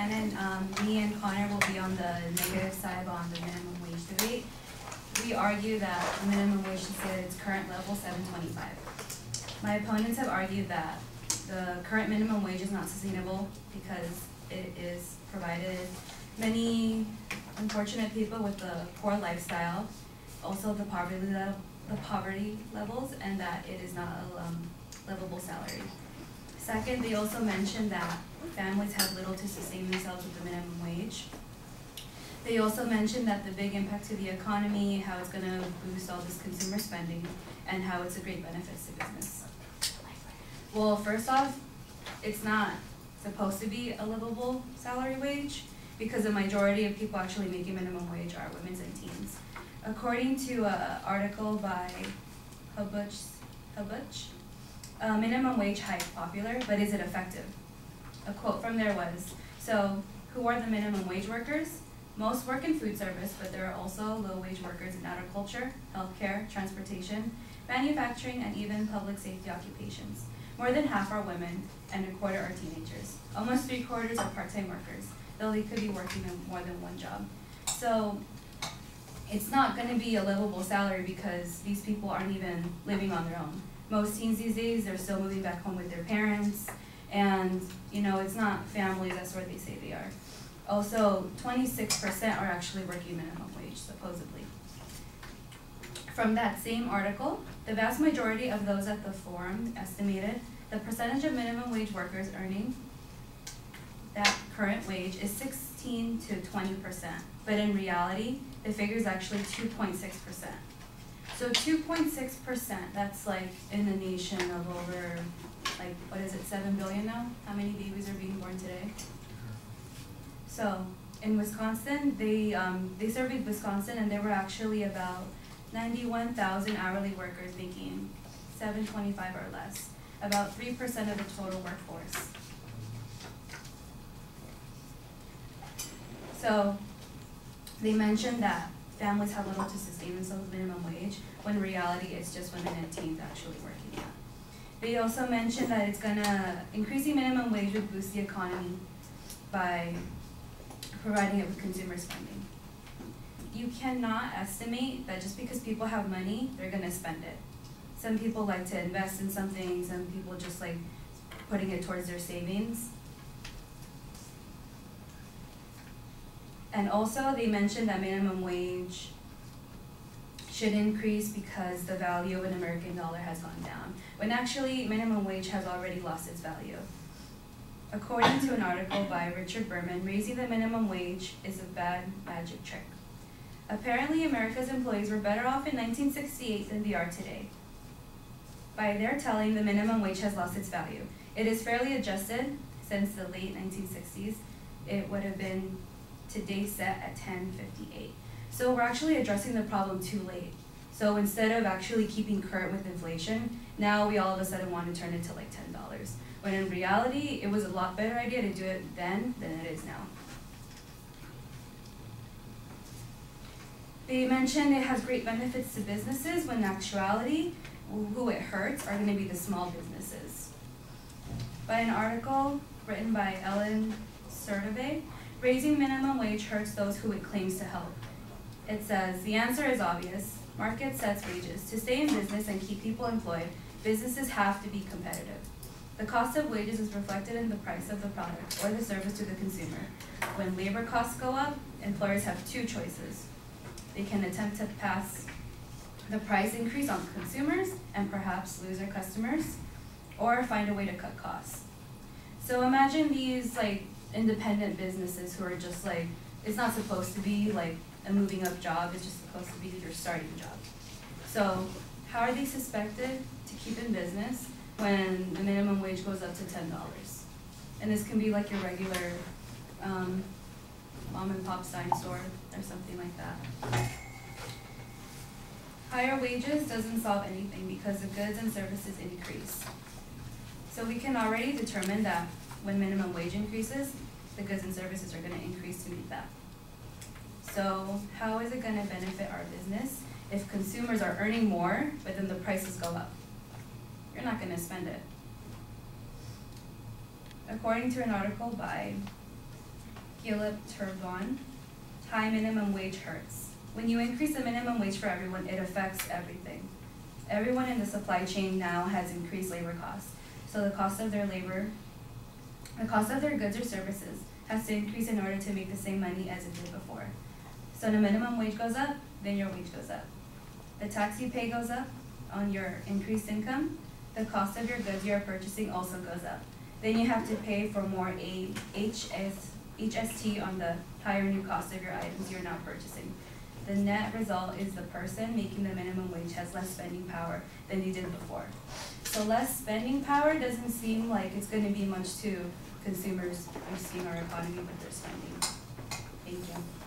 Shannon. Me and Connor will be on the negative side on the minimum wage debate. We argue that the minimum wage should stay at its current level, $7.25. My opponents have argued that the current minimum wage is not sustainable because it is provided many unfortunate people with a poor lifestyle, also the poverty levels, and that it is not a livable salary. Second, they also mentioned that families have little to sustain themselves with the minimum wage. They also mentioned that the big impact to the economy, how it's going to boost all this consumer spending, and how it's a great benefit to business. Well, first off, it's not supposed to be a livable salary wage because the majority of people actually making minimum wage are women and teens. According to an article by Hubuch, minimum wage hike popular, but is it effective? A quote from there was, so who are the minimum wage workers? Most work in food service, but there are also low-wage workers in agriculture, healthcare, transportation, manufacturing, and even public safety occupations. More than half are women, and a quarter are teenagers. Almost 3/4 are part-time workers, though they could be working in more than one job. So it's not going to be a livable salary because these people aren't even living on their own. Most teens these days, they're still moving back home with their parents, and it's not families, that's where they say they are. Also, 26% are actually working minimum wage, supposedly. From that same article, the vast majority of those at the forum estimated the percentage of minimum wage workers earning that current wage is 16 to 20%, but in reality, the figure is actually 2.6%. So 2.6%, that's like in a nation of over, 7 billion now? How many babies are being born today? So in Wisconsin, they surveyed Wisconsin, and there were actually about 91,000 hourly workers making $7.25 or less, about 3% of the total workforce. So they mentioned that families have little to sustain themselves with minimum wage, when in reality it's just women and teens actually working that. They also mentioned that it's gonna, increasing minimum wage would boost the economy by providing it with consumer spending. You cannot estimate that just because people have money, they're gonna spend it. Some people like to invest in something, some people just like putting it towards their savings. And also they mentioned that minimum wage should increase because the value of an American dollar has gone down, when actually minimum wage has already lost its value. According to an article by Richard Berman, raising the minimum wage is a bad magic trick. Apparently, America's employees were better off in 1968 than they are today. By their telling, the minimum wage has lost its value. It is fairly adjusted since the late 1960s. It would have been today set at $10.58. So we're actually addressing the problem too late. So instead of actually keeping current with inflation, now we all of a sudden want to turn it to like $10. When in reality, it was a lot better idea to do it then than it is now. They mentioned it has great benefits to businesses, when in actuality, who it hurts are going to be the small businesses. By an article written by Ellen Sertave, raising minimum wage hurts those who it claims to help. It says, the answer is obvious. Market sets wages. To stay in business and keep people employed, businesses have to be competitive. The cost of wages is reflected in the price of the product or the service to the consumer. When labor costs go up, employers have two choices. They can attempt to pass the price increase on consumers and perhaps lose their customers, or find a way to cut costs. So imagine these independent businesses who are just it's not supposed to be a moving up job, it's just supposed to be your starting job. So how are they suspected to keep in business when the minimum wage goes up to $10? And this can be like your regular mom and pop sign store or something like that. Higher wages doesn't solve anything because the goods and services increase. So we can already determine that when minimum wage increases, the goods and services are going to increase to meet that. So how is it going to benefit our business if consumers are earning more, but then the prices go up? You're not going to spend it. According to an article by Philip Turbon, high minimum wage hurts. When you increase the minimum wage for everyone, it affects everything. Everyone in the supply chain now has increased labor costs. So the cost of their goods or services has to increase in order to make the same money as it did before. So the minimum wage goes up, then your wage goes up. The tax you pay goes up on your increased income. The cost of your goods you are purchasing also goes up. Then you have to pay for more HST on the higher new cost of your items you're now purchasing. The net result is the person making the minimum wage has less spending power than they did before. So less spending power doesn't seem like it's going to be much to consumers boosting our economy with their spending. Thank you.